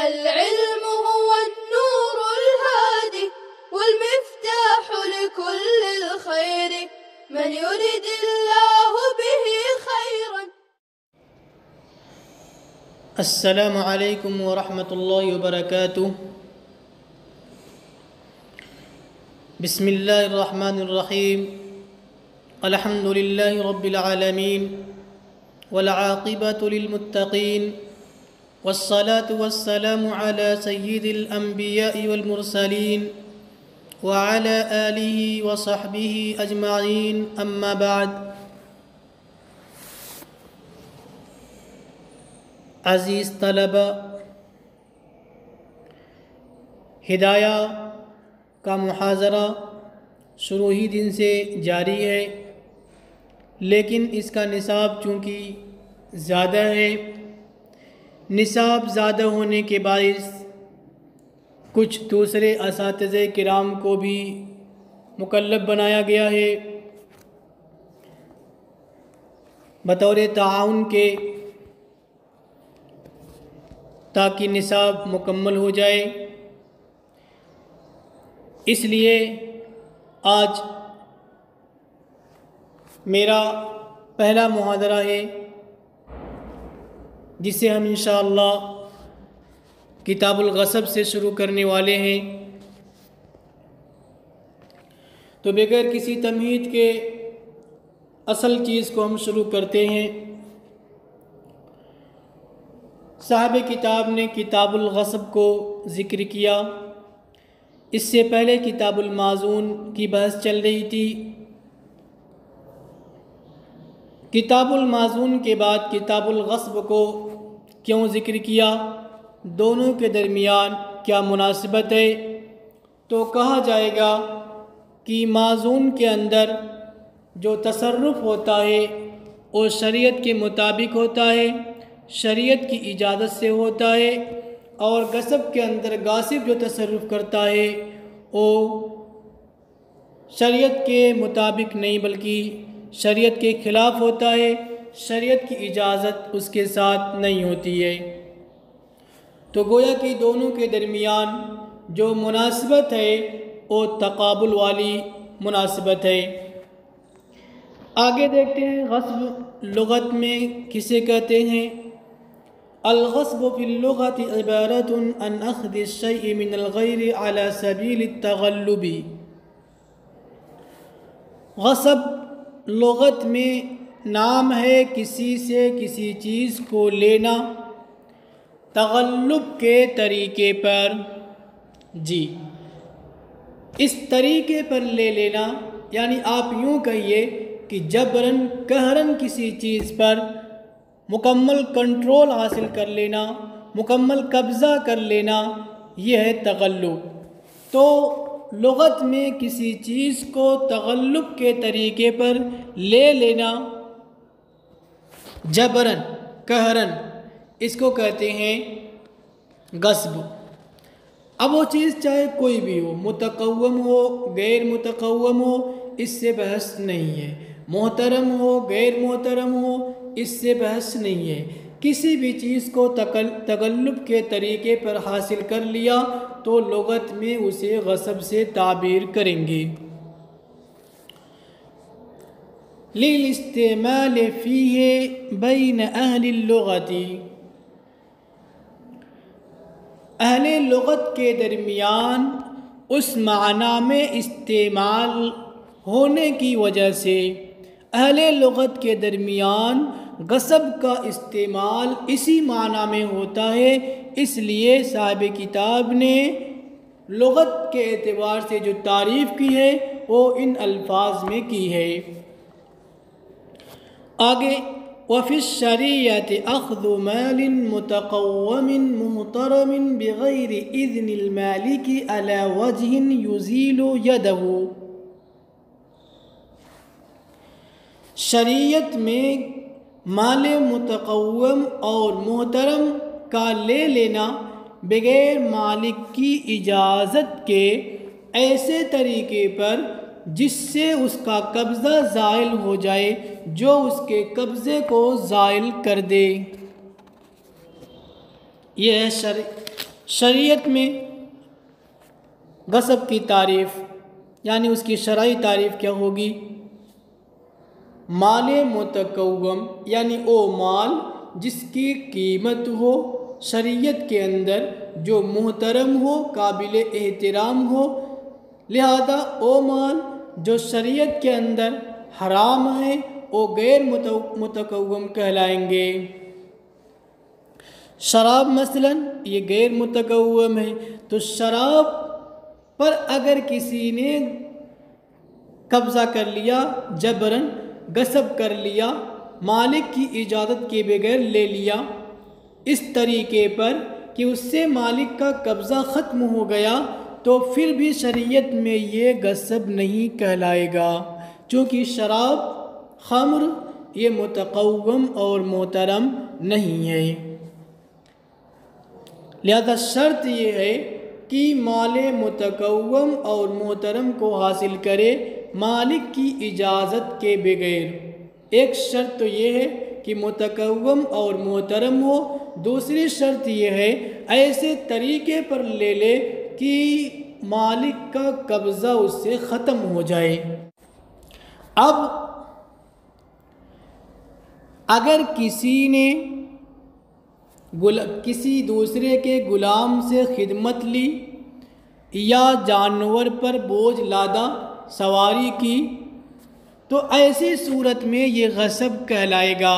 العلم هو النور الهادي والمفتاح لكل الخير من يرد الله به خيرا. السلام علیکم ورحمۃ اللہ وبرکاتہ. بسم اللہ الرحمن الرحیم. الحمد للہ رب العالمین والعاقبۃ للمتقین والصلاة والسلام على سید الانبیاء والمرسلین وعلى آلہ وصحبہ اجمعین. اما بعد. عزیز طلبہ، ہدایہ کا محاضرہ شروع ہی دن سے جاری ہے، لیکن اس کا نصاب چونکہ زیادہ ہے، نصاب زیادہ ہونے کے باعث کچھ دوسرے اساتذہ کرام کو بھی مکلف بنایا گیا ہے بطور تعاون کے، تاکہ نصاب مکمل ہو جائے. اس لیے آج میرا پہلا محاضرہ ہے جسے ہم انشاءاللہ کتاب الغصب سے شروع کرنے والے ہیں. تو بغیر کسی تمہید کے اصل چیز کو ہم شروع کرتے ہیں. صاحب کتاب نے کتاب الغصب کو ذکر کیا. اس سے پہلے کتاب المازون کی بحث چل رہی تھی. کتاب المازون کے بعد کتاب الغصب کو کیوں ذکر کیا، دونوں کے درمیان کیا مناسبت ہے؟ تو کہا جائے گا کہ مازون کے اندر جو تصرف ہوتا ہے وہ شریعت کے مطابق ہوتا ہے، شریعت کی اجازت سے ہوتا ہے، اور غصب کے اندر غاصب جو تصرف کرتا ہے وہ شریعت کے مطابق نہیں بلکہ شریعت کے خلاف ہوتا ہے، شریعت کی اجازت اس کے ساتھ نہیں ہوتی ہے. تو گویا کہ دونوں کے درمیان جو مناسبت ہے وہ تقابل والی مناسبت ہے. آگے دیکھتے ہیں غصب لغت میں کسے کہتے ہیں. الغصب فی اللغت عبارت عن اخذ الشیء من الغیر علی سبیل التغلب. غصب لغت میں نام ہے کسی سے کسی چیز کو لینا تغلب کے طریقے پر. جی، اس طریقے پر لے لینا، یعنی آپ یوں کہیے کہ جبراً قہراً کسی چیز پر مکمل کنٹرول حاصل کر لینا، مکمل قبضہ کر لینا، یہ ہے تغلب. تو لغت میں کسی چیز کو تغلب کے طریقے پر لے لینا جبراً قہراً، اس کو کہتے ہیں غصب. اب وہ چیز چاہے کوئی بھی ہو، متقوم ہو غیر متقوم ہو، اس سے بحث نہیں ہے، محترم ہو غیر محترم ہو، اس سے بحث نہیں ہے. کسی بھی چیز کو تغلب کے طریقے پر حاصل کر لیا تو لغت میں اسے غصب سے تعبیر کریں گے. للاستعمال فیہ بین اہل اللغت، اہل لغت کے درمیان اس معنی میں استعمال ہونے کی وجہ سے، اہل لغت کے درمیان غصب کا استعمال اسی معنی میں ہوتا ہے. اس لیے صاحب کتاب نے لغت کے اعتبار سے جو تعریف کی ہے وہ ان الفاظ میں کی ہے. آگے وفی الشریعۃ اخذ مال متقوم محترم بغیر اذن المالک علی وجہ یزیل یدہ. شریعت میں مال متقوم اور محترم کا لے لینا بغیر مالک کی اجازت کے ایسے طریقے پر جس سے اس کا قبضہ زائل ہو جائے، جو اس کے قبضے کو زائل کر دے. یہ ہے شریعت میں غصب کی تعریف یعنی اس کی شرعی تعریف کیا ہوگی؟ مال متقوم یعنی او مال جس کی قیمت ہو شریعت کے اندر، جو محترم ہو، قابل احترام ہو، لہذا او مال جو شریعت کے اندر حرام ہے وہ غیر متقوم کہلائیں گے۔ شراب مثلا یہ غیر متقوم ہے، تو شراب پر اگر کسی نے قبضہ کر لیا، جبراً غصب کر لیا، مالک کی اجازت کے بغیر لے لیا، اس طریقے پر کہ اس سے مالک کا قبضہ ختم ہو گیا، تو پھر بھی شریعت میں یہ غصب نہیں کہلائے گا، چونکہ شراب، خمر یہ متقوم اور محترم نہیں ہے۔ لہذا شرط یہ ہے کہ مال متقوم اور محترم کو حاصل کرے مالک کی اجازت کے بغیر۔ ایک شرط تو یہ ہے کہ متقوم اور محترم ہو، دوسری شرط یہ ہے ایسے طریقے پر لے لے کہ مالک کا قبضہ اس سے ختم ہو جائے۔ اب اگر کسی نے کسی دوسرے کے غلام سے خدمت لی یا جانور پر بوجھ لادا، سواری کی، تو ایسی صورت میں یہ غصب کہلائے گا۔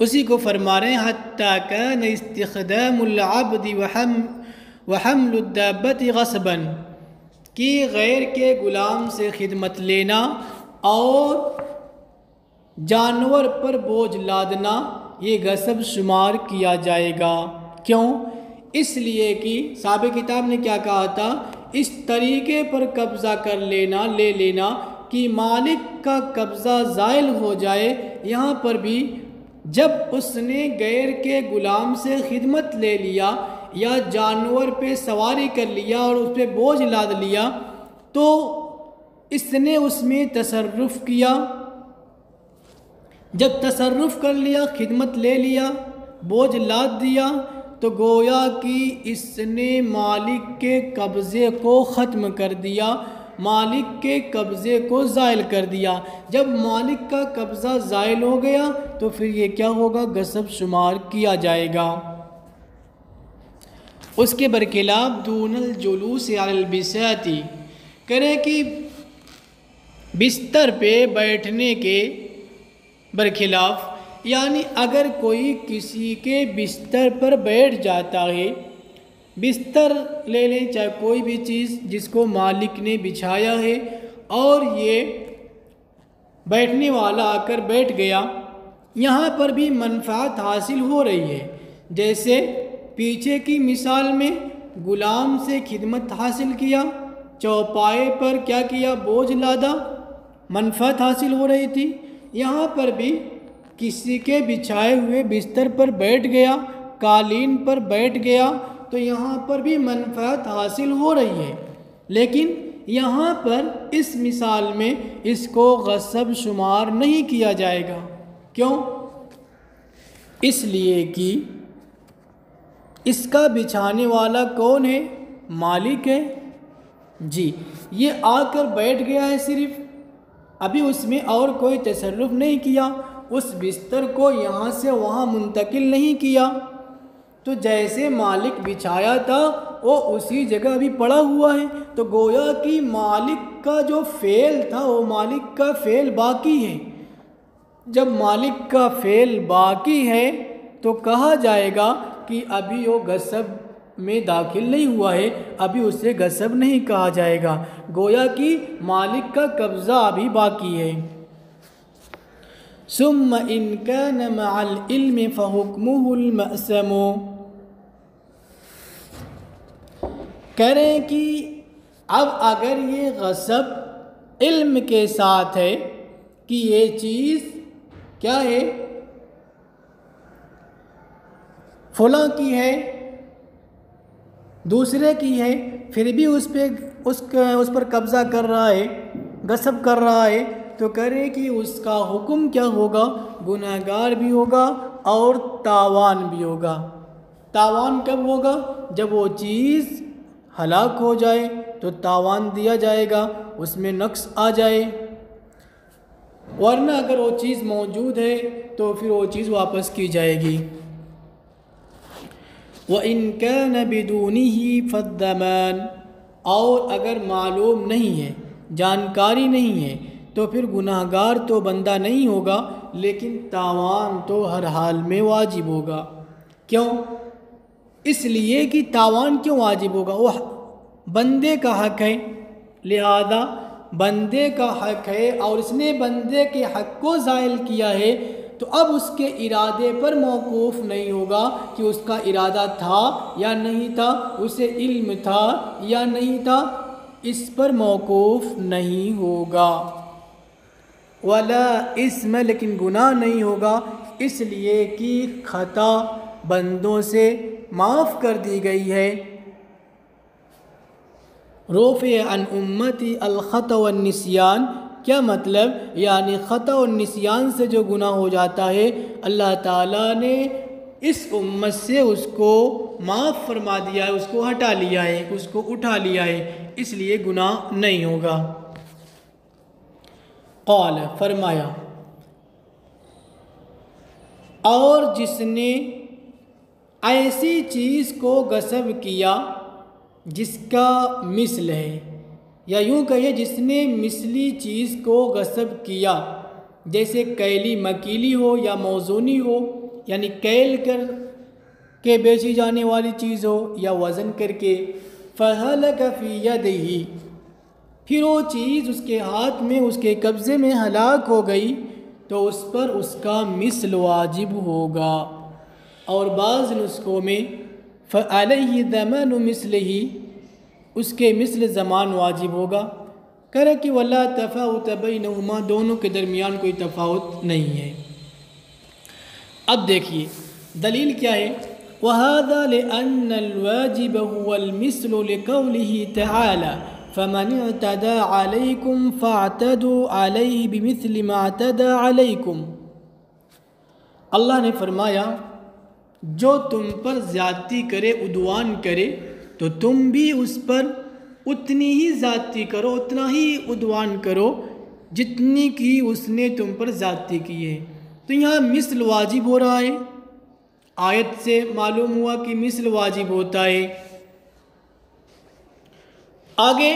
اسی کو فرما رہے ہیں حتیٰ کان استخدام العبد وحمل الدابۃ غصبا، کہ غیر کے غلام سے خدمت لینا اور جانور پر بوجھ لادنا یہ غصب شمار کیا جائے گا۔ کیوں؟ اس لیے کہ صاحب کتاب نے کیا کہا تھا، اس طریقے پر قبضہ کر لینا، لے لینا کہ مالک کا قبضہ زائل ہو جائے۔ یہاں پر بھی جب اس نے غیر کے غلام سے خدمت لے لیا یا جانور پہ سواری کر لیا اور اس پہ بوجھ لاد لیا، تو اس نے اس میں تصرف کیا۔ جب تصرف کر لیا، خدمت لے لیا، بوجھ لاد دیا، تو گویا کہ اس نے مالک کے قبضے کو ختم کر دیا، مالک کے قبضے کو زائل کر دیا۔ جب مالک کا قبضہ زائل ہو گیا تو پھر یہ کیا ہوگا؟ غصب شمار کیا جائے گا۔ اس کے برخلاف دون الجلوس علی البساط، کرے کہ بستر پہ بیٹھنے کے برخلاف، یعنی اگر کوئی کسی کے بستر پر بیٹھ جاتا ہے، بستر لے لیں چاہے کوئی بھی چیز جس کو مالک نے بچھایا ہے، اور یہ بیٹھنے والا آ کر بیٹھ گیا، یہاں پر بھی منفعت حاصل ہو رہی ہے۔ جیسے پیچھے کی مثال میں غلام سے خدمت حاصل کیا، چوپائے پر کیا کیا؟ بوجھ لادا، منفعت حاصل ہو رہی تھی۔ یہاں پر بھی کسی کے بچھائے ہوئے بستر پر بیٹھ گیا، قالین پر بیٹھ گیا، تو یہاں پر بھی منفعت حاصل ہو رہی ہے، لیکن یہاں پر اس مثال میں اس کو غصب شمار نہیں کیا جائے گا۔ کیوں؟ اس لیے کہ اس کا بچھانے والا کون ہے؟ مالک ہے۔ جی، یہ آ کر بیٹھ گیا ہے، صرف ابھی اس میں اور کوئی تصرف نہیں کیا، اس بستر کو یہاں سے وہاں منتقل نہیں کیا، تو جیسے مالک بچھایا تھا وہ اسی جگہ ابھی پڑا ہوا ہے، تو گویا کہ مالک کا جو فعل تھا وہ مالک کا فعل باقی ہے۔ جب مالک کا فعل باقی ہے تو کہا جائے گا کہ ابھی وہ غصب میں داخل نہیں ہوا ہے، ابھی اسے غصب نہیں کہا جائے گا، گویا کہ مالک کا قبضہ ابھی باقی ہے۔ ثم ان كان مع العلم فحكمه المأثم، کہہ رہے ہیں کہ اب اگر یہ غصب علم کے ساتھ ہے کہ یہ چیز کیا ہے، فلاں کی ہے، دوسرے کی ہے، پھر بھی اس پر قبضہ کر رہا ہے، غصب کر رہا ہے، تو کرے کہ اس کا حکم کیا ہوگا؟ گنہگار بھی ہوگا اور تاوان بھی ہوگا۔ تاوان کب ہوگا؟ جب وہ چیز ہلاک ہو جائے تو تاوان دیا جائے گا، اس میں نقص آ جائے، ورنہ اگر وہ چیز موجود ہے تو پھر وہ چیز واپس کی جائے گی۔ وَإِن كَانَ بِدُونِهِ فَالضَّمَانُ، اور اگر معلوم نہیں ہے، جانکاری نہیں ہے، تو پھر گناہگار تو بندہ نہیں ہوگا، لیکن تاوان تو ہر حال میں واجب ہوگا۔ کیوں؟ اس لیے کہ تاوان کیوں واجب ہوگا؟ وہ بندے کا حق ہے، لہذا بندے کا حق ہے اور اس نے بندے کے حق کو زائل کیا ہے، تو اب اس کے ارادے پر موقوف نہیں ہوگا کہ اس کا ارادہ تھا یا نہیں تھا، اسے علم تھا یا نہیں تھا، اس پر موقوف نہیں ہوگا۔ ولا اسم، لیکن گناہ نہیں ہوگا، اس لیے کہ خطا بندوں سے معاف کر دی گئی ہے۔ رفع عن امتی الخطا والنسیان، کیا مطلب؟ یعنی خطا اور نسیان سے جو گناہ ہو جاتا ہے اللہ تعالیٰ نے اس امت سے اس کو معاف فرما دیا ہے، اس کو ہٹا لیا ہے، اس کو اٹھا لیا ہے، اس لیے گناہ نہیں ہوگا۔ قال، فرمایا، اور جس نے ایسی چیز کو غصب کیا جس کا مثل ہے، یا یوں کہیے جس نے مثلی چیز کو غصب کیا، جیسے کیلی مکیلی ہو یا موزونی ہو، یعنی کیل کر کے بیچی جانے والی چیز ہو یا وزن کر کے، فَهَلَكَ فِي يَدِهِ، پھر وہ چیز اس کے ہاتھ میں، اس کے قبضے میں ہلاک ہو گئی، تو اس پر اس کا مثل واجب ہوگا۔ اور بعض نسخوں میں فَعَلَيْهِ ضَمَانُ مِثْلِهِ، اس کے مثل زمان واجب ہوگا، کرے کہ وَلَا تَفَاوُتَ بَيْنَهُمَا، دونوں کے درمیان کوئی تفاوت نہیں ہے۔ اب دیکھیے دلیل کیا ہے؟ وَهَذَا لِأَنَّ الْوَاجِبَ هُوَ الْمِثْلُ لِقَوْلِهِ تَعَالَى فَمَنِ اعْتَدَى عَلَيْكُمْ فَاعْتَدُوا عَلَيْهِ بِمِثْلِ مَا اعْتَدَى عَلَيْكُمْ، اللہ نے فرمایا جو تم پر زیادتی کرے، عدوان کرے، تو تم بھی اس پر اتنی ہی زیادتی کرو، اتنا ہی عدوان کرو جتنی کی اس نے تم پر زیادتی کی ہے۔ تو یہاں مثل واجب ہو رہا ہے، آیت سے معلوم ہوا کہ مثل واجب ہوتا ہے۔ آگے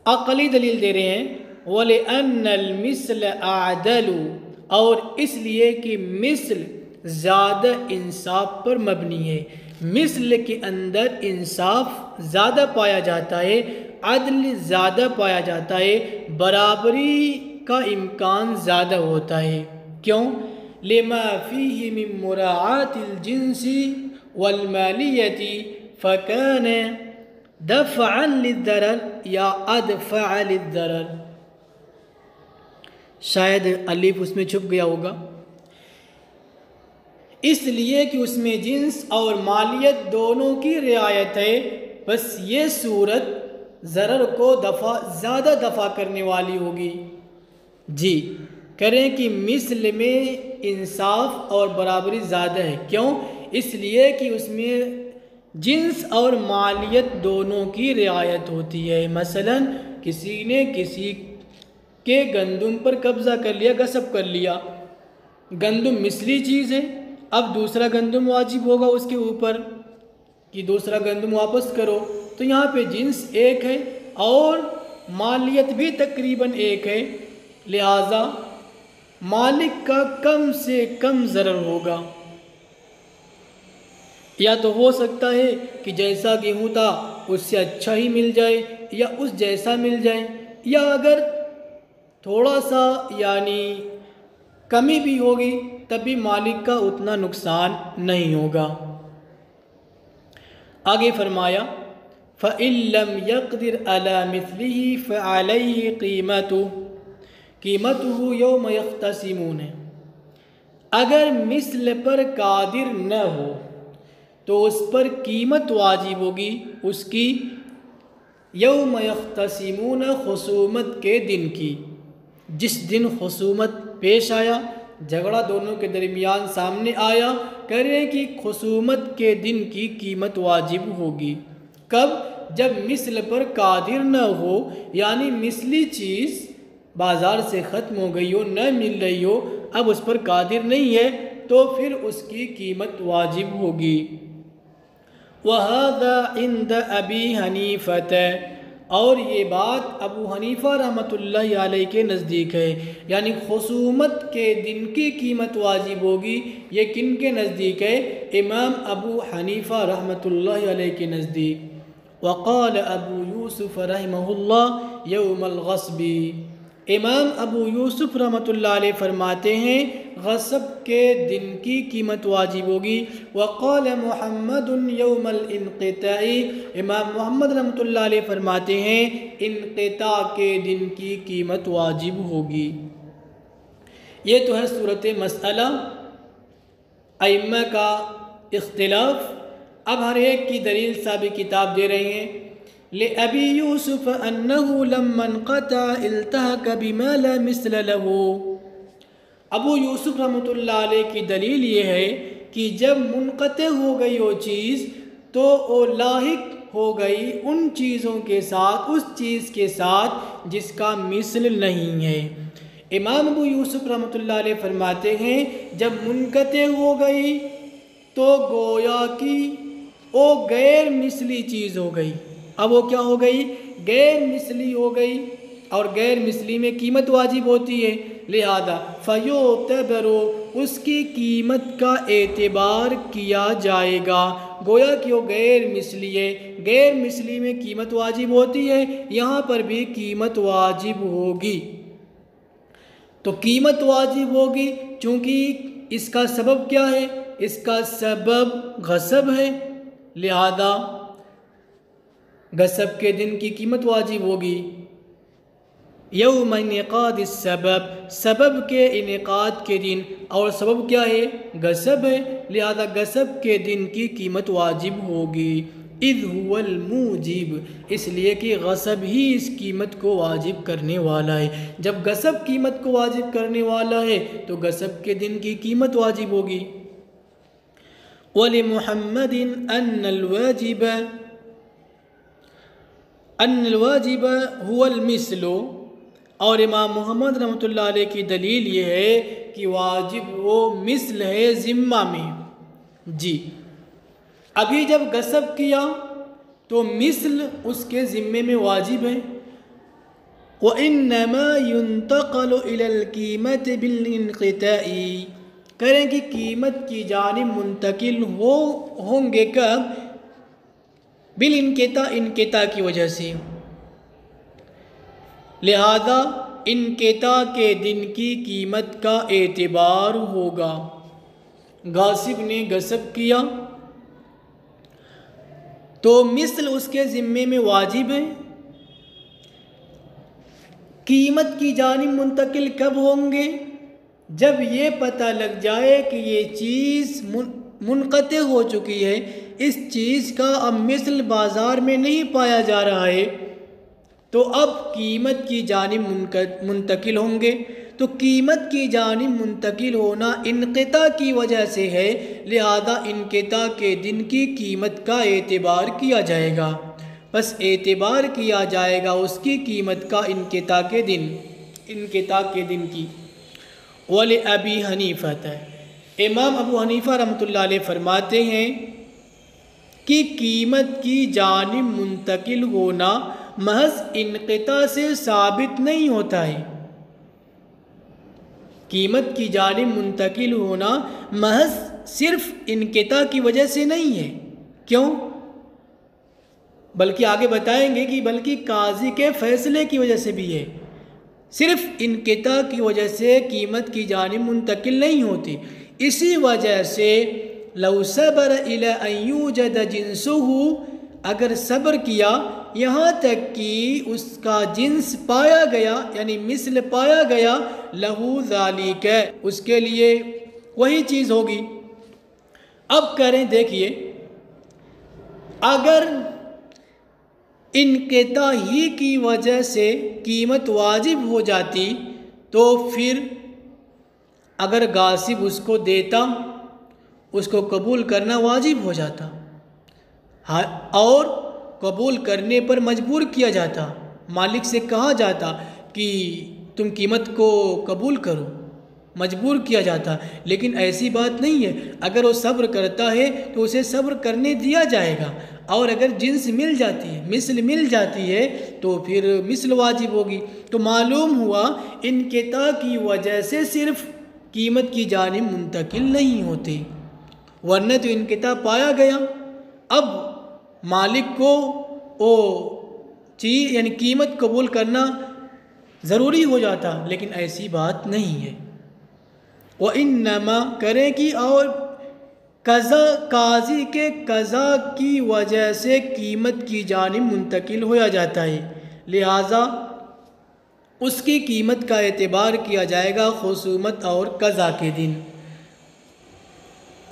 عقلی دلیل دے رہے ہیں، وَلِأَنَّ الْمِثْلَ أَعْدَلُ، اور اس لیے کہ مثل زیادہ انصاف پر مبنی ہے، مثل کے اندر انصاف زیادہ پایا جاتا ہے، عدل زیادہ پایا جاتا ہے، برابری کا امکان زیادہ ہوتا ہے۔ کیوں؟ لما فيه من مراعاة الجنس والمالية فكان دفعا للضرر یا ادفع للضرر، شاید الف اس میں چھپ گیا ہوگا، اس لیے کہ اس میں جنس اور مالیت دونوں کی رعایت ہے، بس یہ صورت ضرر کو زیادہ دفع کرنے والی ہوگی۔ جی کریں کہ مثل میں انصاف اور برابری زیادہ ہے، کیوں؟ اس لیے کہ اس میں جنس اور مالیت دونوں کی رعایت ہوتی ہے۔ مثلا کسی نے کسی کے گندم پر قبضہ کر لیا، غصب کر لیا، گندم مثلی چیز ہے، اب دوسرا گندم واجب ہوگا اس کے اوپر کہ دوسرا گندم واپس کرو، تو یہاں پہ جنس ایک ہے اور مالیت بھی تقریباً ایک ہے، لہذا مالک کا کم سے کم ضرر ہوگا۔ یا تو ہو سکتا ہے کہ جیسا گیہوں تھا اس سے اچھا ہی مل جائے یا اس جیسا مل جائے، یا اگر تھوڑا سا یعنی کمی بھی ہوگی تب بھی مالک کا اتنا نقصان نہیں ہوگا۔ آگے فرمایا فَإِن لَّمْ يَقْدِرْ عَلَى مِثْلِهِ فَعَلَيْهِ قِيمَتُهُ يَوْمَ يَخْتَصِمُونَ، اگر مثل پر قادر نہ ہو تو اس پر قیمت واجب ہوگی اس کی، یوم یختصمون، خصومت کے دن کی، جس دن خصومت پیش آیا، جھگڑا دونوں کے درمیان سامنے آیا، کہہ رہے ہیں کہ خصومت کے دن کی قیمت واجب ہوگی۔ کب؟ جب مثل پر قادر نہ ہو، یعنی مثلی چیز بازار سے ختم ہو گئی ہو، نہ مل رہی ہو، اب اس پر قادر نہیں ہے تو پھر اس کی قیمت واجب ہوگی۔ وَهَذَا عِنْدَ أَبِي حَنِيفَةَ، اور یہ بات ابو حنیفہ رحمۃ اللہ علیہ کے نزدیک ہے، یعنی خصومت کے دن کی قیمت واجب ہوگی۔ یہ کن کے نزدیک ہے؟ امام ابو حنیفہ رحمۃ اللہ علیہ کے نزدیک۔ وقال ابو یوسف رحمہ اللہ یوم الغصب، امام ابو یوسف رحمۃ اللہ علیہ فرماتے ہیں غصب کے دن کی قیمت واجب ہوگی۔ وقال محمد یوم الانقطاع، امام محمد رحمۃ اللہ علیہ فرماتے ہیں انقطاع کے دن کی قیمت واجب ہوگی۔ یہ تو ہے صورت مسئلہ، ائمہ کا اختلاف۔ اب ہر ایک کی دلیل صاحب کتاب دے رہے ہیں۔ لأبی یوسف انہ لما انقطع التحق بما لا مثل له، ابو یوسف رحمۃ اللہ علیہ کی دلیل یہ ہے کہ جب منقطع ہو گئی وہ چیز تو وہ لاحق ہو گئی ان چیزوں کے ساتھ، اس چیز کے ساتھ جس کا مثل نہیں ہے۔ امام ابو یوسف رحمۃ اللہ علیہ فرماتے ہیں جب منقطع ہو گئی تو گویا کی وہ غیر مثلی چیز ہو گئی۔ اب وہ کیا ہو گئی؟ غیر مثلی ہو گئی، اور غیر مثلی میں قیمت واجب ہوتی ہے، لہذا فیعتبر، اس کی قیمت کا اعتبار کیا جائے گا۔ گویا کہ وہ غیر مثلی ہے، غیر مثلی میں قیمت واجب ہوتی ہے، یہاں پر بھی قیمت واجب ہوگی۔ تو قیمت واجب ہوگی چونکہ اس کا سبب کیا ہے؟ اس کا سبب غصب ہے، لہذا غصب کے دن کی قیمت واجب ہوگی۔ یوم انعقاد السبب، سبب کے انعقاد کے دن، اور سبب کیا ہے؟ غصب ہے، لہذا غصب کے دن کی قیمت واجب ہوگی۔ اذ هو الموجب، اس لیے کہ غصب ہی اس قیمت کو واجب کرنے والا ہے۔ جب غصب قیمت کو واجب کرنے والا ہے تو غصب کے دن کی قیمت واجب ہوگی۔ وَلِمُحَمَّدٍ أَنَّ الْوَاجِبَ هُوَ الْمِثْلُ، اور امام محمد رحمۃ اللہ علیہ کی دلیل یہ ہے کہ واجب وہ مثل ہے ذمہ میں۔ جی، ابھی جب غصب کیا تو مثل اس کے ذمے میں واجب ہے۔ وَإِنَّمَا يُنْتَقَلُ إِلَى الْقِيمَةِ بِالْإِنْقِطَاعِ، کریں کہ قیمت کی جانب منتقل ہوں گے کب؟ بالانقطاع، انقطاع کی وجہ سے، لہذا انقطاع کے دن کی قیمت کا اعتبار ہوگا۔ غاصب نے غصب کیا تو مثل اس کے ذمے میں واجب ہے۔ قیمت کی جانب منتقل کب ہوں گے؟ جب یہ پتہ لگ جائے کہ یہ چیز منقطع ہو چکی ہے، اس چیز کا اب مثل بازار میں نہیں پایا جا رہا ہے، تو اب قیمت کی جانب منتقل ہوں گے۔ تو قیمت کی جانب منتقل ہونا انقطاع کی وجہ سے ہے، لہذا انقطاع کے دن کی قیمت کا اعتبار کیا جائے گا۔ بس اعتبار کیا جائے گا اس کی قیمت کا انقطاع کے دن کی۔ وَلِأَبِي حَنِيفَةَ، امام ابو حنیفہ رحمۃ اللہ علیہ فرماتے ہیں کہ قیمت کی جانب منتقل ہونا محض انقطاع سے ثابت نہیں ہوتا ہے۔ قیمت کی جانب منتقل ہونا محض صرف انقطاع کی وجہ سے نہیں ہے۔ کیوں؟ بلکہ آگے بتائیں گے کہ بلکہ قاضی کے فیصلے کی وجہ سے بھی ہے۔ صرف انقطاع کی وجہ سے قیمت کی جانب منتقل نہیں ہوتی۔ اسی وجہ سے لو صبر الی ان یوجد جنسہ، اگر صبر کیا یہاں تک کہ اس کا جنس پایا گیا، یعنی مثل پایا گیا، لہو ذالک، اس کے لیے وہی چیز ہوگی۔ اب کریں دیکھیے، اگر انقطاع ہی کی وجہ سے قیمت واجب ہو جاتی تو پھر اگر غاصب اس کو دیتا اس کو قبول کرنا واجب ہو جاتا اور قبول کرنے پر مجبور کیا جاتا، مالک سے کہا جاتا کہ تم قیمت کو قبول کرو، مجبور کیا جاتا۔ لیکن ایسی بات نہیں ہے، اگر وہ صبر کرتا ہے تو اسے صبر کرنے دیا جائے گا، اور اگر جنس مل جاتی ہے، مثل مل جاتی ہے تو پھر مثل واجب ہوگی۔ تو معلوم ہوا انقطاع کی وجہ سے صرف قیمت کی جانب منتقل نہیں ہوتے، ورنہ تو انقطاع پایا گیا، اب مالک کو وہ چیز یعنی قیمت قبول کرنا ضروری ہو جاتا، لیکن ایسی بات نہیں ہے۔ وَإِنَّمَا کریں کہ اور قاضی کے قضا کی وجہ سے قیمت کی جانب منتقل ہو جاتا ہے، لہٰذا اس کی قیمت کا اعتبار کیا جائے گا خصومت اور قضا کے دن۔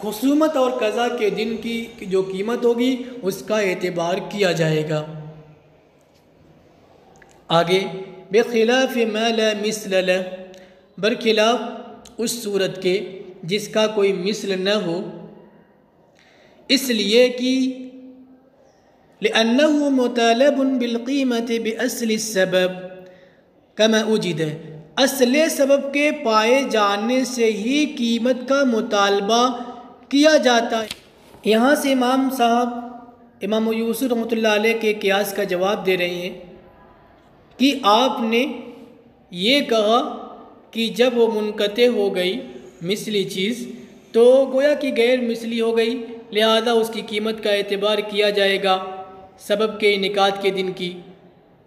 خصومت اور قضا کے دن کی جو قیمت ہوگی اس کا اعتبار کیا جائے گا۔ آگے بخلاف ما لا مثل له، برخلاف اس صورت کے جس کا کوئی مثل نہ ہو، اس لیے کہ لأنه مطالب بالقیمت بأصل السبب کما وجد، اصل سبب کے پائے جانے سے ہی قیمت کا مطالبہ کیا جاتا ہے۔ یہاں سے امام صاحب امام یوسف رحمۃ اللہ علیہ کے قیاس کا جواب دے رہے ہیں کہ آپ نے یہ کہا کہ جب وہ منقطع ہو گئی مثلی چیز تو گویا کہ غیر مثلی ہو گئی، لہذا اس کی قیمت کا اعتبار کیا جائے گا سبب کے انعقاد کے دن کی،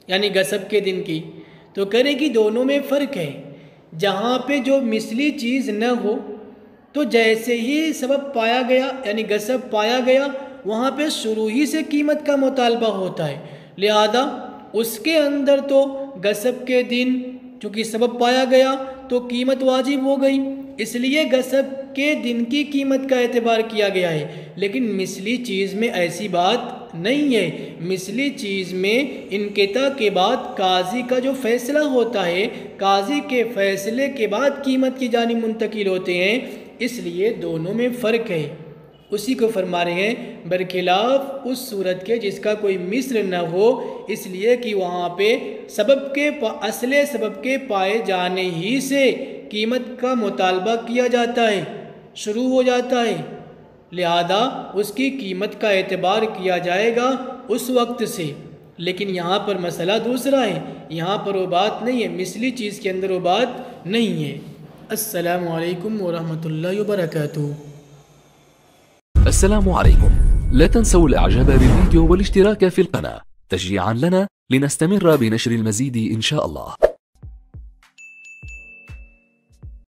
یعنی غصب کے دن کی۔ تو کرے کہ دونوں میں فرق ہے، جہاں پہ جو مثلی چیز نہ ہو تو جیسے ہی سبب پایا گیا یعنی غصب پایا گیا وہاں پہ شروع ہی سے قیمت کا مطالبہ ہوتا ہے، لہذا اس کے اندر تو غصب کے دن چونکہ سبب پایا گیا تو قیمت واجب ہو گئی، اس لیے غصب کے دن کی قیمت کا اعتبار کیا گیا ہے۔ لیکن مثلی چیز میں ایسی بات نہیں ہے، مثلی چیز میں انقطاع کے بعد قاضی کا جو فیصلہ ہوتا ہے، قاضی کے فیصلے کے بعد قیمت کی جانب منتقل ہوتے ہیں، اس لیے دونوں میں فرق ہے۔ اسی کو فرما رہے ہیں برخلاف اس صورت کے جس کا کوئی مثل نہ ہو، اس لیے کہ وہاں پہ اصل سبب کے پائے جانے ہی سے قیمت کا مطالبہ کیا جاتا ہے، شروع ہو جاتا ہے، لہذا اس کی قیمت کا اعتبار کیا جائے گا اس وقت سے۔ لیکن یہاں پر مسئلہ دوسرا ہے، یہاں پر وہ بات نہیں ہے، مثلی چیز کے اندر وہ بات نہیں ہے۔ السلام علیکم ورحمۃ اللہ وبرکاتہ۔ السلام عليكم، لا تنسوا الاعجاب بالفيديو والاشتراك في القناة تشجيعا لنا لنستمر بنشر المزيد إن شاء الله.